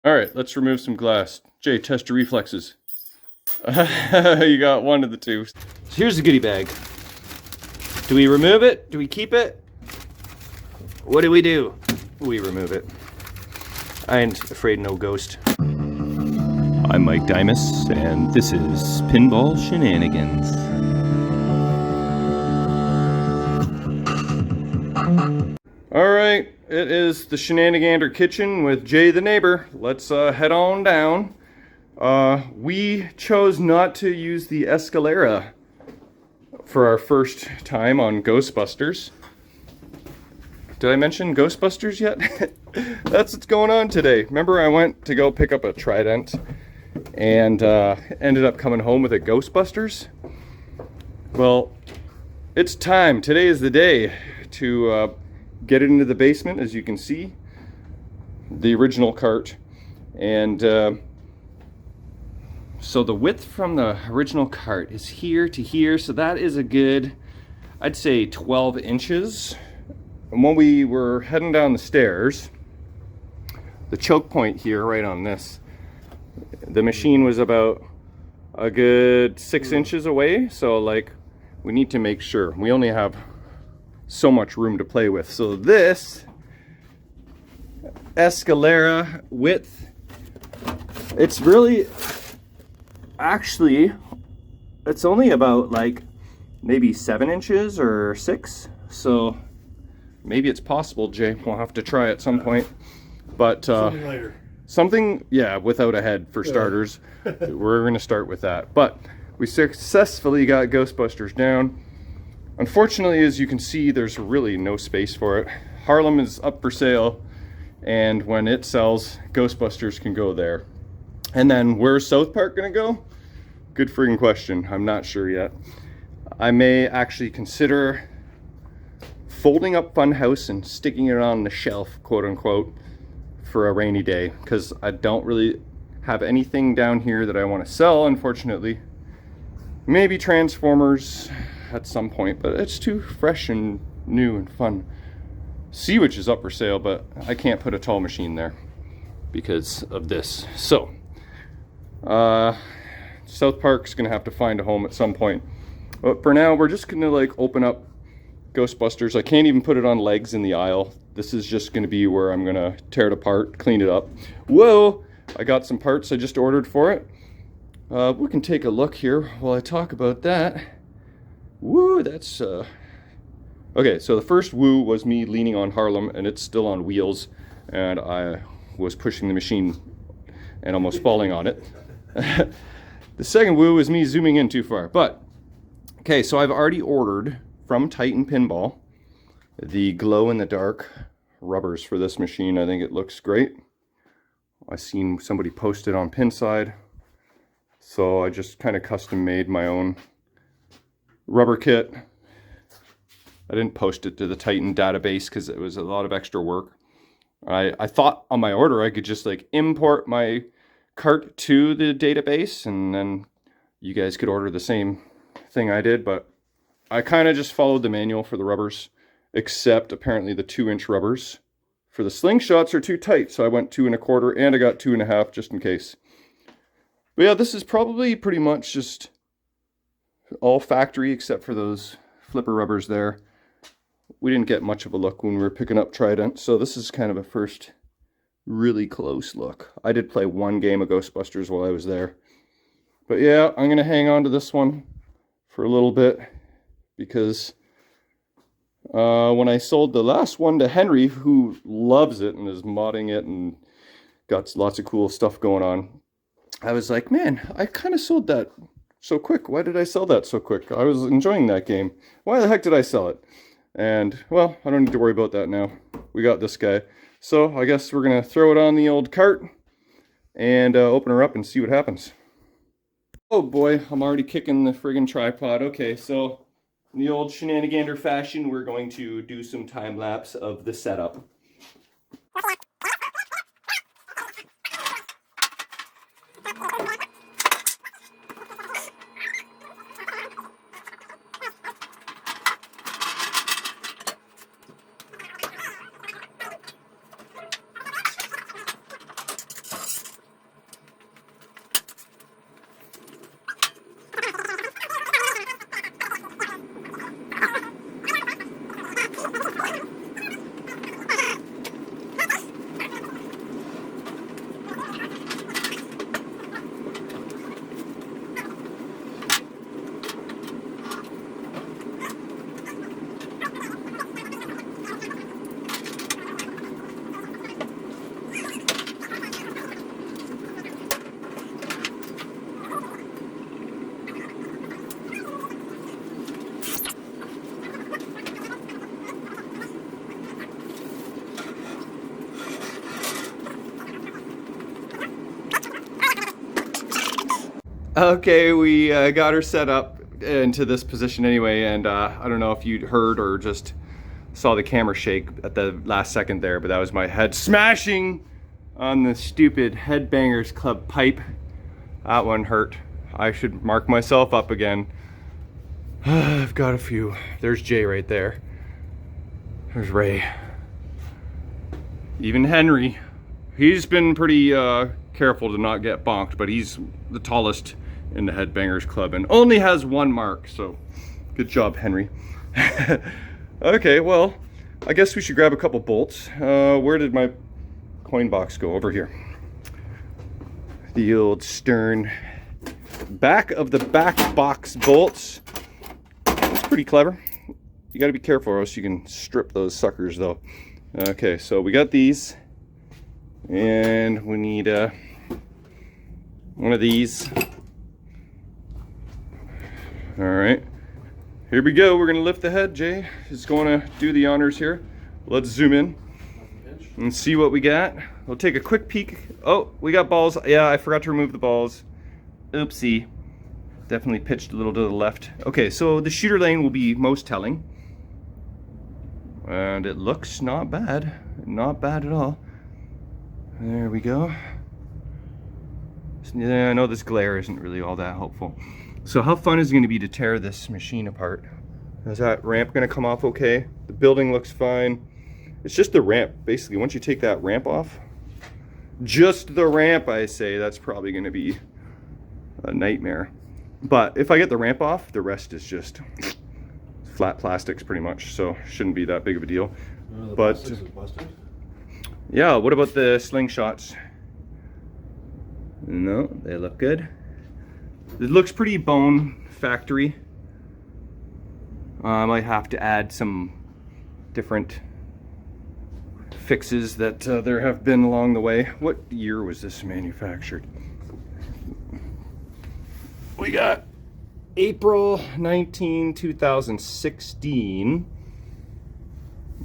All right, let's remove some glass. Jay, test your reflexes. You got one of the two. So here's the goodie bag. Do we remove it? Do we keep it? What do? We remove it. I ain't afraid no ghost. I'm Mike Dimas, and this is Pinball Shenanigans. Alright, it is the Shenanigander kitchen with Jay the neighbor. Let's head on down. We chose not to use the Escalera for our first time on Ghostbusters. Did I mention Ghostbusters yet? That's what's going on today. Remember I went to go pick up a Trident and ended up coming home with a Ghostbusters? Well, it's time. Today is the day to get it into the basement, as you can see. The original cart. And so the width from the original cart is here to here. So that is a good, I'd say 12 inches. And when we were heading down the stairs, the choke point here, right on this, the machine was about a good 6 inches away. So like, we need to make sure. We only have so much room to play with. So this Escalera width, it's really, actually, it's only about like maybe 7 inches or 6. So maybe it's possible, Jay. We'll have to try at some point. But something later. Something, yeah, without a head for starters. We're going to start with that. But we successfully got Ghostbusters down. Unfortunately, as you can see, there's really no space for it. Harlem is up for sale, and when it sells, Ghostbusters can go there. And then where's South Park going to go? Good friggin' question. I'm not sure yet. I may actually consider folding up Funhouse and sticking it on the shelf, quote unquote, for a rainy day, because I don't really have anything down here that I want to sell, unfortunately. Maybe Transformers at some point, but it's too fresh and new and fun. Sea Witch is up for sale, but I can't put a tall machine there because of this. So South Park's gonna have to find a home at some point, but for now we're just gonna like open up Ghostbusters. I can't even put it on legs in the aisle. This is just gonna be where I'm gonna tear it apart, clean it up. Whoa, I got some parts I just ordered for it. We can take a look here while I talk about that. Woo, that's okay. So the first woo was me leaning on Harlem, and it's still on wheels, and I was pushing the machine and almost falling on it. The second woo is me zooming in too far. But okay, so I've already ordered from Titan Pinball the glow in the dark rubbers for this machine. I think it looks great. I've seen somebody post it on Pinside, so I just kind of custom made my own rubber kit. I didn't post it to the Titan database because it was a lot of extra work. I thought on my order I could just like import my cart to the database and then you guys could order the same thing I did, but I kind of just followed the manual for the rubbers, except apparently the 2-inch rubbers for the slingshots are too tight, so I went 2 1/4 and I got 2 1/2 just in case. But yeah, this is probably pretty much just all factory except for those flipper rubbers there. We didn't get much of a look when we were picking up Trident, so this is kind of a first really close look. I did play one game of Ghostbusters while I was there. But yeah, I'm going to hang on to this one for a little bit because when I sold the last one to Henry, who loves it and is modding it and got lots of cool stuff going on, I was like, man, I kind of sold that so quick. Why did I sell that so quick? I was enjoying that game. Why the heck did I sell it? And, well, I don't need to worry about that now. We got this guy. So, I guess we're going to throw it on the old cart and open her up and see what happens. Oh boy, I'm already kicking the friggin' tripod. Okay, so in the old Shenanigander fashion, we're going to do some time lapse of the setup. Okay, we got her set up into this position anyway, and I don't know if you heard or just saw the camera shake at the last second there, but that was my head smashing on the stupid Headbangers Club pipe. That one hurt. I should mark myself up again. I've got a few. There's Jay right there. There's Ray. Even Henry. He's been pretty careful to not get bonked, but he's the tallest in the Headbangers Club and only has one mark, so good job, Henry. Okay, well, I guess we should grab a couple bolts. Where did my coin box go? Over here. The old stern back of the back box bolts. That's pretty clever. You gotta be careful or else you can strip those suckers though. Okay, so we got these. And we need one of these. All right, here we go. We're gonna lift the head. Jay is gonna do the honors here. Let's zoom in and see what we got. We'll take a quick peek. Oh, we got balls. Yeah, I forgot to remove the balls. Oopsie. Definitely pitched a little to the left. Okay, so the shooter lane will be most telling. And it looks not bad. Not bad at all. There we go. Yeah, I know this glare isn't really all that helpful. So how fun is it going to be to tear this machine apart? Is that ramp going to come off okay? The building looks fine. It's just the ramp. Basically, once you take that ramp off, just the ramp, I say, that's probably going to be a nightmare. But if I get the ramp off, the rest is just flat plastics pretty much, so shouldn't be that big of a deal. But yeah, what about the slingshots? No, they look good. It looks pretty bone factory. I might have to add some different fixes that there have been along the way. What year was this manufactured? We got April 19, 2016.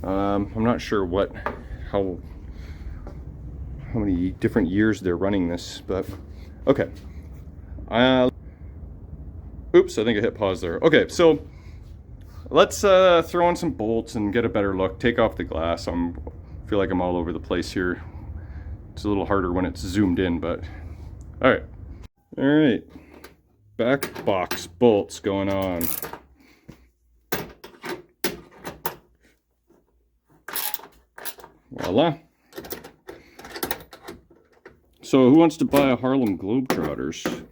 I'm not sure how many different years they're running this, but okay. Oops, I think I hit pause there. Okay, so let's throw in some bolts and get a better look. Take off the glass. I feel like I'm all over the place here. It's a little harder when it's zoomed in, but all right. All right, back box bolts going on. Voila. So who wants to buy a Harlem Globetrotters?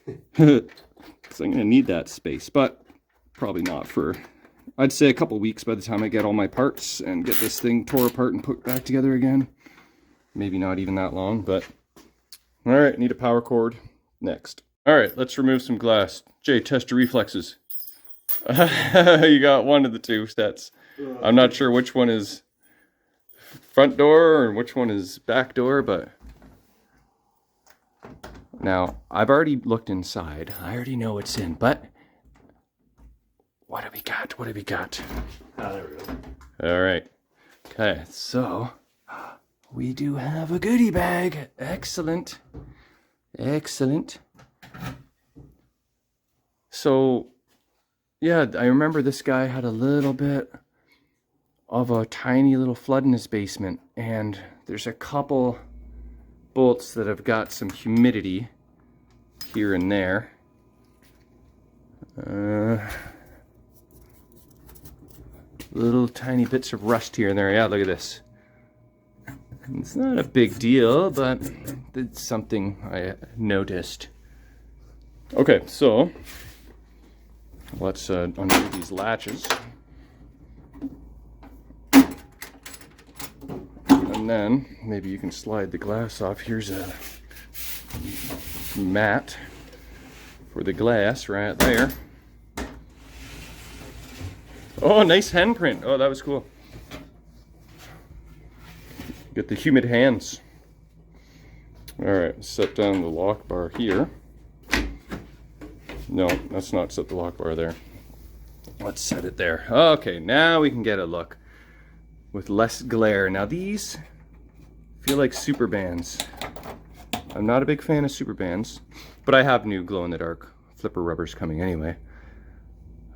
Because I'm going to need that space, but probably not for, I'd say, a couple weeks by the time I get all my parts and get this thing tore apart and put back together again. Maybe not even that long, but all right, need a power cord next. All right, let's remove some glass. Jay, test your reflexes. You got one of the two sets. I'm not sure which one is front door and which one is back door, but now I've already looked inside. I already know what's in, but what do we got? What do we got? Ah, there we go. All right. Okay, so we do have a goodie bag. Excellent. Excellent. So, yeah, I remember this guy had a little bit of a tiny little flood in his basement, and there's a couple bolts that have got some humidity here and there. Little tiny bits of rust here and there. Yeah, look at this. It's not a big deal, but it's something I noticed. Okay, so let's undo these latches. And then maybe you can slide the glass off. Here's a mat for the glass right there. Oh, nice handprint. Oh, that was cool. Get the humid hands. All right, set down the lock bar here. No, let's not set the lock bar there. Let's set it there. Okay, now we can get a look with less glare. Now these feel like super bands. I'm not a big fan of super bands, but I have new glow-in-the-dark flipper rubbers coming anyway.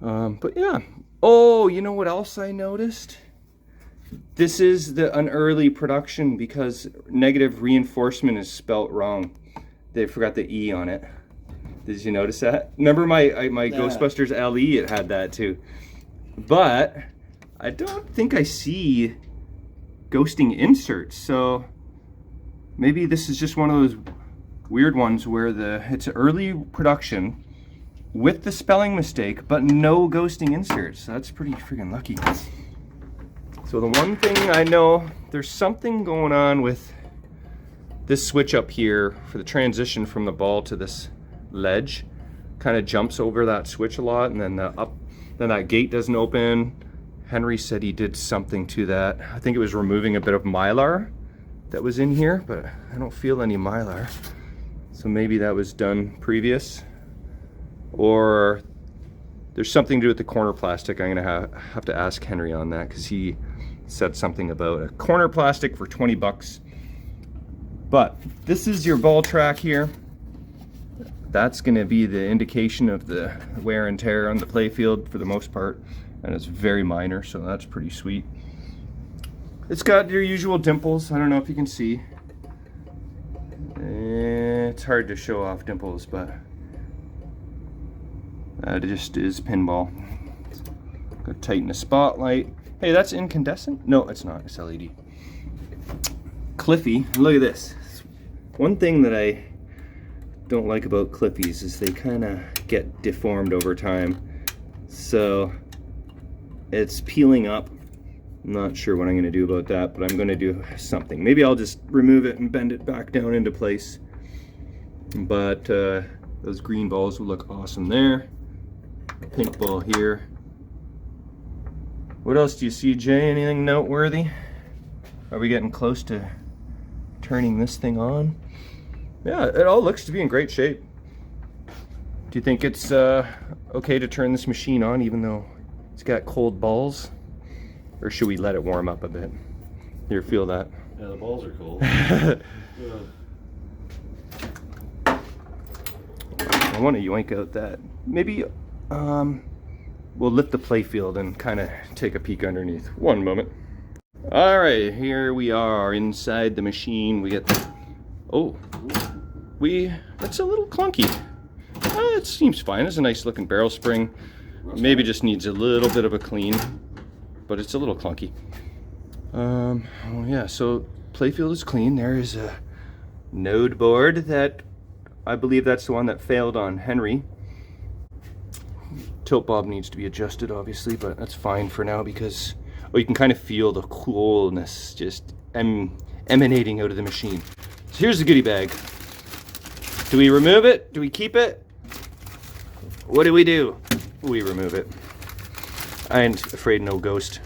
But yeah. Oh, you know what else I noticed? This is an early production because negative reinforcement is spelt wrong. They forgot the E on it. Did you notice that? Remember my Ghostbusters LE? It had that too. But I don't think I see ghosting inserts, so maybe this is just one of those weird ones where it's early production with the spelling mistake, but no ghosting inserts. That's pretty freaking lucky. So the one thing I know, there's something going on with this switch up here for the transition from the ball to this ledge. Kind of jumps over that switch a lot, and then then that gate doesn't open. Henry said he did something to that. I think it was removing a bit of mylar that was in here, but I don't feel any mylar. So maybe that was done previous, or there's something to do with the corner plastic. I'm gonna have to ask Henry on that, because he said something about a corner plastic for 20 bucks. But this is your ball track here. That's gonna be the indication of the wear and tear on the playfield for the most part, and it's very minor, so that's pretty sweet. It's got your usual dimples. I don't know if you can see. It's hard to show off dimples, but that just is Pinball. Go tighten the spotlight. Hey, that's incandescent? No, it's not. It's LED. Cliffy, look at this. One thing that I don't like about Cliffies is they kind of get deformed over time. So it's peeling up. I'm not sure what I'm going to do about that, but I'm going to do something. Maybe I'll just remove it and bend it back down into place. But those green balls will look awesome there. Pink ball here. What else do you see, Jay? Anything noteworthy? Are we getting close to turning this thing on? Yeah, it all looks to be in great shape. Do you think it's okay to turn this machine on even though it's got cold balls? Or should we let it warm up a bit? Here, feel that. Yeah, the balls are cold. I want to yoink out that. Maybe we'll lift the playfield and kind of take a peek underneath. One moment. All right, here we are inside the machine. We get the, that's a little clunky. It seems fine. It's a nice looking barrel spring. Maybe just needs a little bit of a clean, but it's a little clunky. Oh yeah, so playfield is clean. There is a node board that I believe that's the one that failed on Henry. Tilt bob needs to be adjusted, obviously, but that's fine for now because you can kind of feel the coolness just emanating out of the machine. So here's the goodie bag. Do we remove it? Do we keep it? What do? We remove it. I ain't afraid no ghost.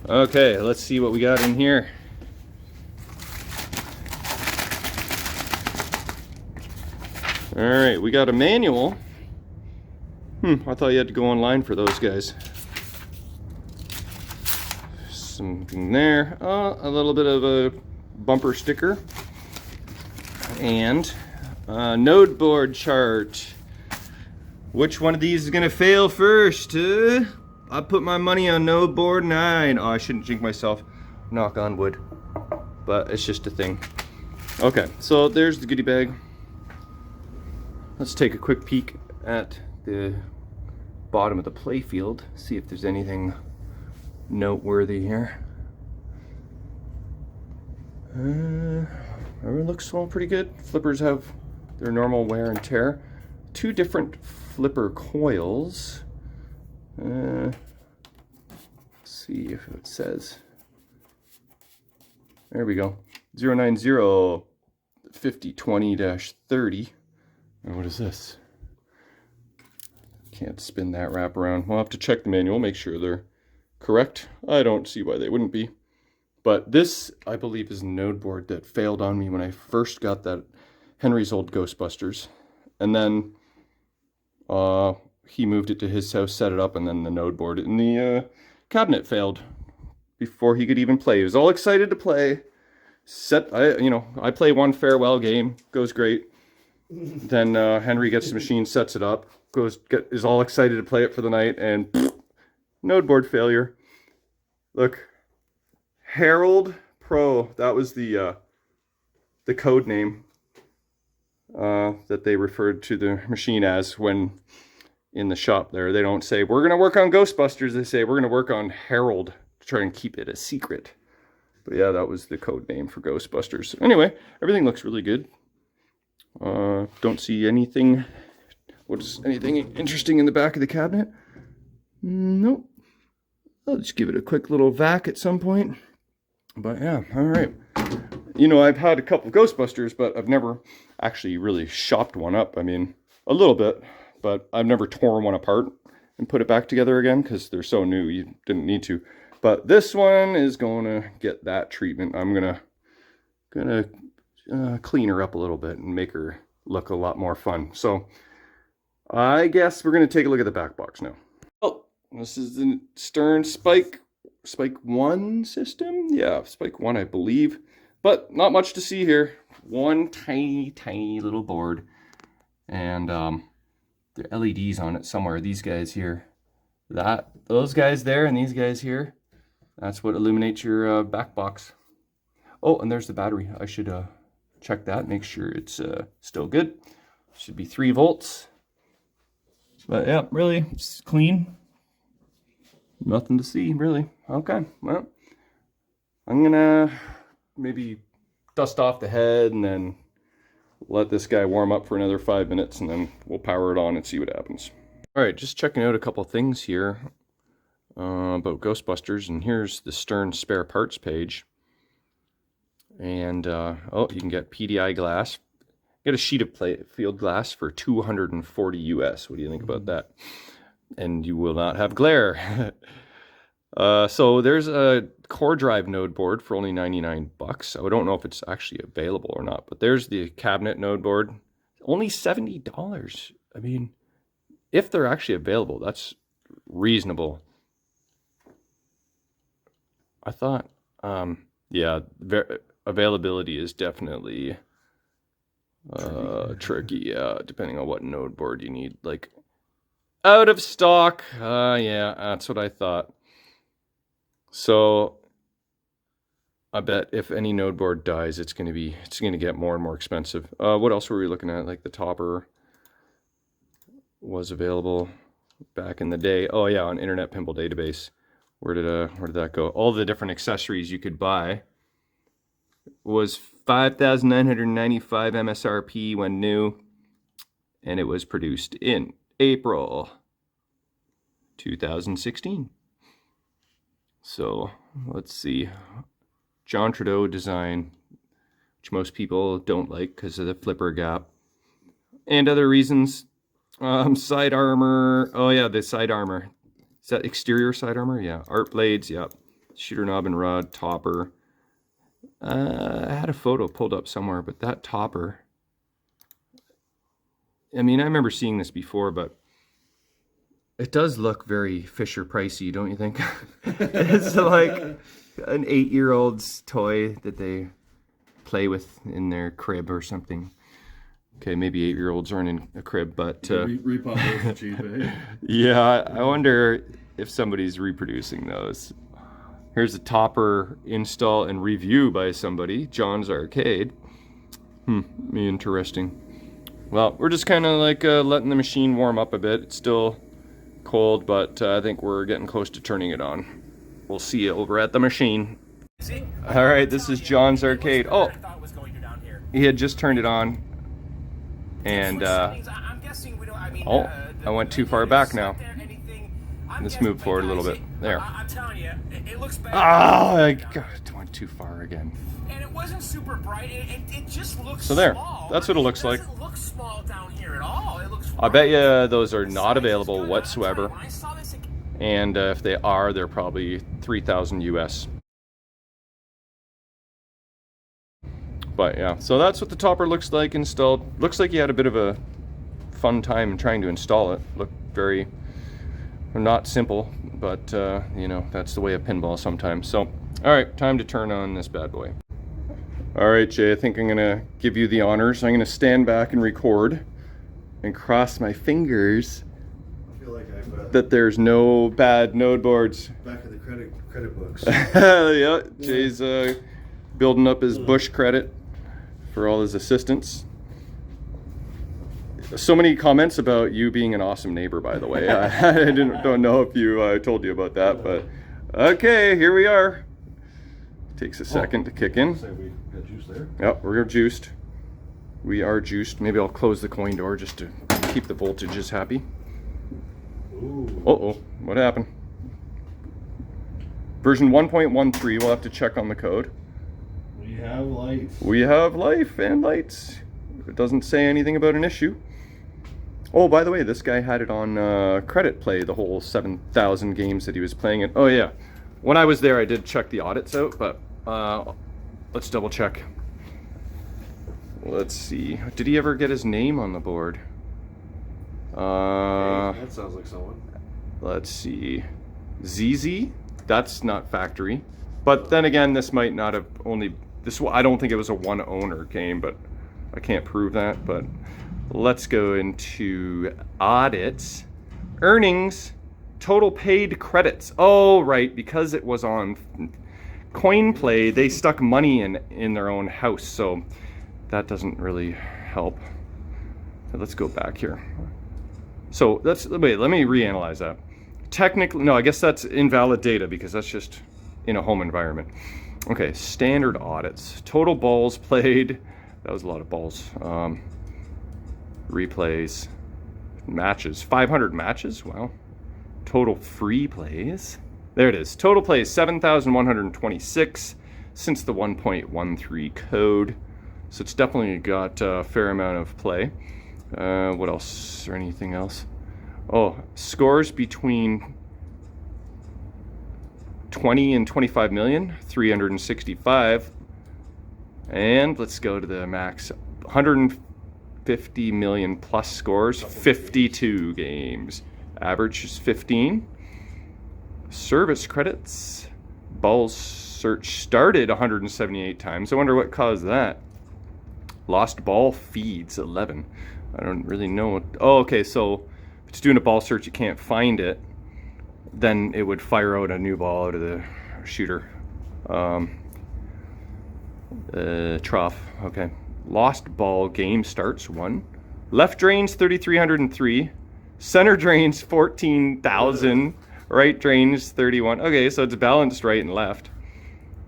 Okay, let's see what we got in here. All right, we got a manual. I thought you had to go online for those guys. Something there. A little bit of a bumper sticker. And a node board chart. Which one of these is gonna fail first? I put my money on node board 9. Oh, I shouldn't jinx myself. Knock on wood. But it's just a thing. Okay, so there's the goodie bag. Let's take a quick peek at the bottom of the playfield. See if there's anything noteworthy here. Everything looks all pretty good. Flippers have their normal wear and tear. 2 different flipper coils. Let's see if it says. There we go. 090 5020-30. And what is this? Can't spin that wrap around. We'll have to check the manual, make sure they're correct. I don't see why they wouldn't be. But this, I believe, is a node board that failed on me when I first got that Henry's old Ghostbusters. And then he moved it to his house, set it up, and then the node board in the cabinet failed before he could even play. He was all excited to play. I play one farewell game, goes great. Then Henry gets the machine, sets it up, is all excited to play it for the night, and node board failure. Look, Herald Pro, that was the code name that they referred to the machine as when in the shop there. They don't say, we're going to work on Ghostbusters. They say, we're going to work on Herald to try and keep it a secret. But yeah, that was the code name for Ghostbusters. Anyway, everything looks really good. Don't see anything. What's anything interesting in the back of the cabinet? Nope. I'll just give it a quick little vac at some point. But yeah, all right. I've had a couple Ghostbusters, but I've never actually really shopped one up. I mean, a little bit, but I've never torn one apart and put it back together again because they're so new. You didn't need to. But this one is going to get that treatment. I'm gonna clean her up a little bit and make her look a lot more fun. So I guess we're going to take a look at the back box now. Oh, this is the Stern Spike 1 system. Yeah, Spike 1, I believe. But not much to see here. One tiny little board. And there are LEDs on it somewhere. These guys here. Those guys there and these guys here. That's what illuminates your back box. Oh, and there's the battery. I should check that, make sure it's still good. Should be 3 volts. But yeah, really, it's clean. Nothing to see, really. Okay, well, I'm gonna maybe dust off the head and then let this guy warm up for another 5 minutes, and then we'll power it on and see what happens. All right, just checking out a couple things here about Ghostbusters, and here's the Stern spare parts page. And you can get PDI glass. Get a sheet of Playfield glass for $240 US. What do you think about that? And you will not have glare. So there's a core drive node board for only 99 bucks. I don't know if it's actually available or not, but there's the cabinet node board. Only $70. I mean, if they're actually available, that's reasonable. I thought, yeah, availability is definitely tricky, yeah, depending on what node board you need. Like, out of stock. Yeah, that's what I thought. So I bet if any node board dies, it's gonna get more and more expensive. What else were we looking at? Like the topper was available back in the day. Oh yeah, on Internet Pinball Database. Where did that go? All the different accessories you could buy was 5,995 MSRP when new, and it was produced in April 2016. So let's see, John Trudeau design, which most people don't like because of the flipper gap and other reasons. Side armor. Oh yeah, the side armor. Is that exterior side armor? Yeah. Art blades. Yep. Shooter knob and rod. Topper. I had a photo pulled up somewhere, but that topper. I mean, I remember seeing this before, but it does look very Fisher Pricey, don't you think? It's like an 8-year-old's toy that they play with in their crib or something. Okay, maybe 8-year-olds aren't in a crib, but repop those cheap, eh? Yeah, I wonder if somebody's reproducing those. Here's a topper install and review by somebody, John's Arcade. Interesting. Well, we're just kind of like letting the machine warm up a bit. It's still cold, but I think we're getting close to turning it on. We'll see you over at the machine. All right, this is John's Arcade. Oh, he had just turned it on. And I went too far back now. Let's move forward a little bit. There. I'm telling you, it looks better. I went too far again. And it wasn't super bright. It just looks so there. Small. That's what it looks like. It doesn't look small down here at all. It looks. I bet you those are not available whatsoever. And if they are, they're probably 3,000 US. But yeah, so that's what the topper looks like installed. Looks like you had a bit of a fun time trying to install it. Looked very, not simple, but you know, that's the way of pinball sometimes. So, all right, time to turn on this bad boy. All right, Jay, I think I'm going to give you the honors. I'm going to stand back and record and cross my fingers I feel like I've that there's no bad node boards. back of the credit books. Yeah, Jay's building up his Bush credit for all his assistance. So many comments about you being an awesome neighbor, by the way. I don't know if you told you about that, but okay, here we are. Takes a second to kick in. Say we got juice there. Yep, we're juiced. We are juiced. Maybe I'll close the coin door just to keep the voltages happy. Ooh. Uh-oh, what happened? Version 1.13, we'll have to check on the code. We have lights. We have life and lights. It doesn't say anything about an issue. Oh, by the way, this guy had it on credit play, the whole 7,000 games that he was playing it. Oh yeah, when I was there I did check the audits out, but let's double check. Let's see, did he ever get his name on the board? Hey, that sounds like someone. Let's see, ZZ, that's not factory. But then again, this might not have only, I don't think it was a one owner game, but I can't prove that. But let's go into audits, earnings, total paid credits. Oh, right, because it was on coin play, they stuck money in their own house, so that doesn't really help. So let's go back here. So wait, let me reanalyze that. Technically, no, I guess that's invalid data because that's just in a home environment. Okay, standard audits, total balls played. That was a lot of balls. Replays, matches, 500 matches, wow. Total free plays, there it is. Total plays, 7,126 since the 1.13 code. So it's definitely got a fair amount of play. What else, or anything else? Oh, scores between 20 and 25 million, 365. And let's go to the max, 150 million plus scores, 52 games. Average is 15. Service credits, balls search started 178 times. I wonder what caused that. Lost ball feeds, 11. I don't really know. Oh, okay, so if it's doing a ball search, you can't find it, then it would fire out a new ball out of the shooter. Trough, okay. Lost ball game starts, 1. Left drains, 3,303. Center drains, 14,000. Right drains, 31. Okay, so it's balanced right and left.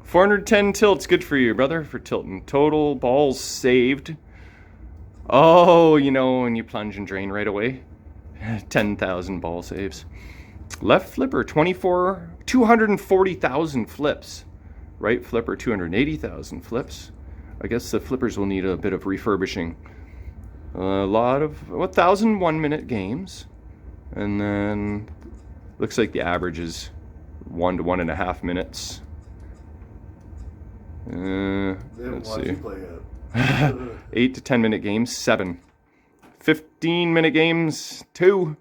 410 tilts, good for you, brother, for tilting. Total balls saved. Oh, you know, when you plunge and drain right away. 10,000 ball saves. Left flipper, 240,000 flips. Right flipper, 280,000 flips. I guess the flippers will need a bit of refurbishing. A lot of 1,000 1-minute games. And then looks like the average is 1 to 1.5 minutes. Let's see. 8 to 10 minute games, 7. 15-minute games, 2.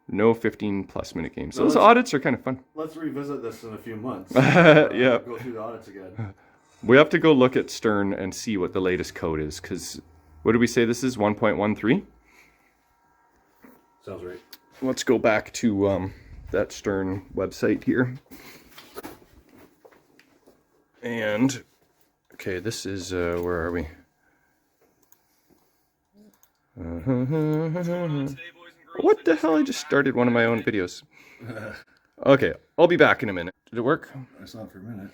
No 15+ minute games. So those audits are kind of fun. Let's revisit this in a few months. Yeah. Go through the audits again. We have to go look at Stern and see what the latest code is, because what did we say this is? 1.13? Sounds right. Let's go back to that Stern website here. And, okay, this is, where are we? What the hell? I just started one of my own videos. Okay, I'll be back in a minute. Did it work? I saw it for a minute.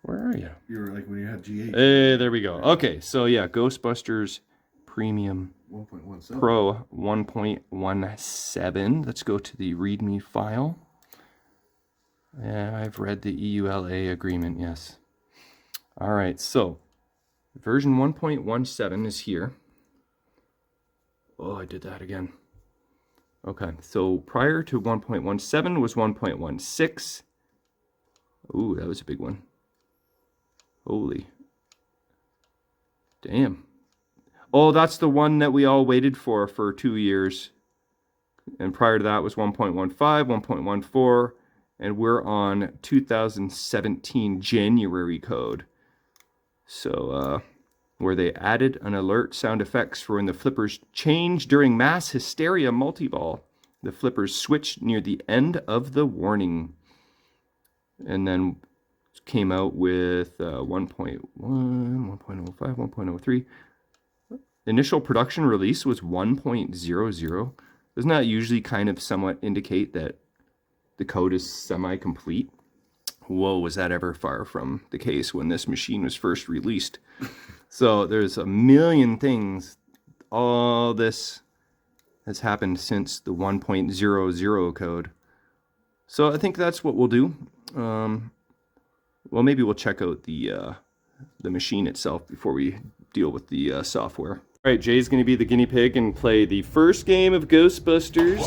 Where are you? You were like when you had G8. Hey, there we go. Okay, so yeah, Ghostbusters Premium 1.17. Pro 1.17. Let's go to the README file. Yeah, I've read the EULA agreement, yes. All right, so version 1.17 is here. Oh, I did that again. Okay, so prior to 1.17 was 1.16. Ooh, that was a big one. Holy. Damn. Oh, that's the one that we all waited for 2 years. And prior to that was 1.15, 1.14, and we're on 2017 January code. So, where they added an alert sound effects for when the flippers change during mass hysteria multi-ball. The flippers switch near the end of the warning. And then came out with 1.1, 1.05, 1.03. Initial production release was 1.00. Doesn't that usually kind of somewhat indicate that the code is semi-complete? Whoa, was that ever far from the case when this machine was first released? So there's a million things. All this has happened since the 1.00 code. So I think that's what we'll do. Well, maybe we'll check out the machine itself before we deal with the software. All right, Jay's going to be the guinea pig and play the first game of Ghostbusters.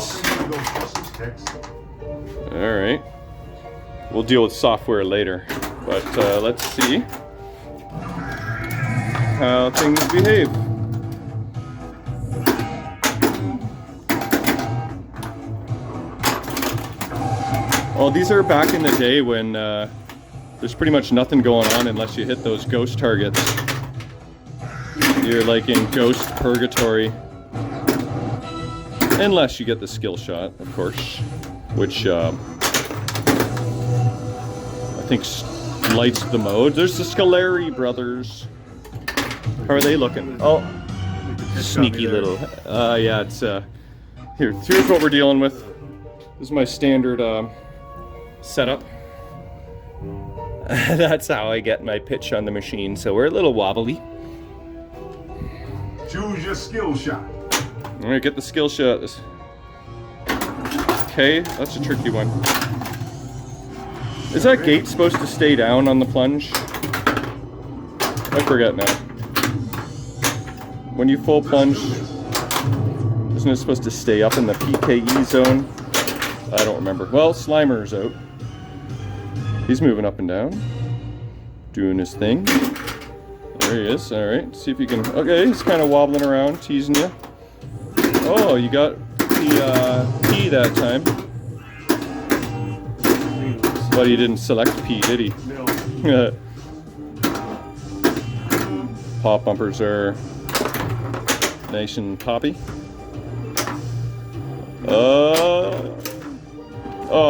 All right. We'll deal with software later, but let's see how things behave. Well, these are back in the day when there's pretty much nothing going on unless you hit those ghost targets. You're like in ghost purgatory. Unless you get the skill shot, of course, which I think lights the mode. There's the Scaleri brothers. How are they looking? Oh, sneaky little. Yeah, it's here's what we're dealing with. This is my standard setup. That's how I get my pitch on the machine. So we're a little wobbly. Choose your skill shot. All right, get the skill shot. Okay, that's a tricky one. Is that gate supposed to stay down on the plunge? I forget now. When you full plunge, isn't it supposed to stay up in the PKE zone? I don't remember. Well, Slimer's out. He's moving up and down, doing his thing. There he is. All right, see if you can. Okay, he's kind of wobbling around, teasing you. Oh, you got the P that time. But he didn't select P, did he? No. Pop bumpers are nice and poppy. Oh,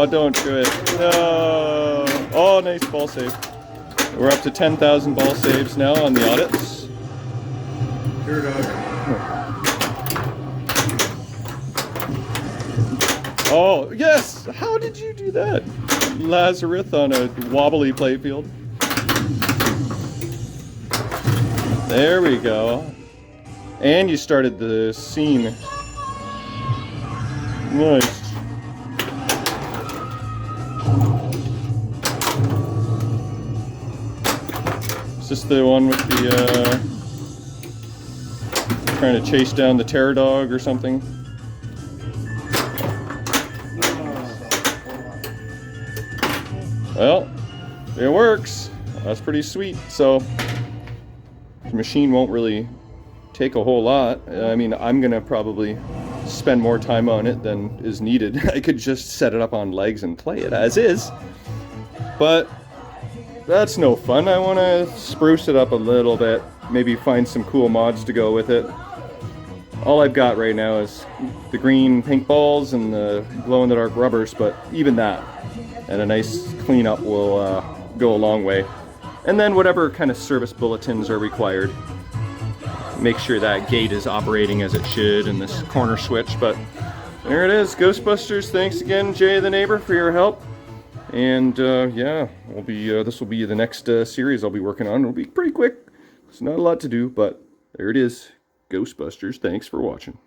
don't do it. No. Oh, nice ball save. We're up to 10,000 ball saves now on the audits. Here, dog. Oh, yes! How did you do that? Lazarus on a wobbly playfield. There we go. And you started the scene. Nice. Is this the one with the, trying to chase down the terror dog or something? Well, it works. That's pretty sweet. So, the machine won't really take a whole lot. I mean, I'm gonna probably spend more time on it than is needed. I could just set it up on legs and play it as is. But that's no fun. I want to spruce it up a little bit. Maybe find some cool mods to go with it. All I've got right now is the green pink balls and the glow-in-the-dark rubbers, but even that and a nice cleanup will go a long way. And then whatever kind of service bulletins are required. Make sure that gate is operating as it should and this corner switch. But there it is, Ghostbusters. Thanks again, Jay the neighbor, for your help. And yeah, we'll be this will be the next series I'll be working on. It'll be pretty quick. It's not a lot to do, but there it is, Ghostbusters. Thanks for watching.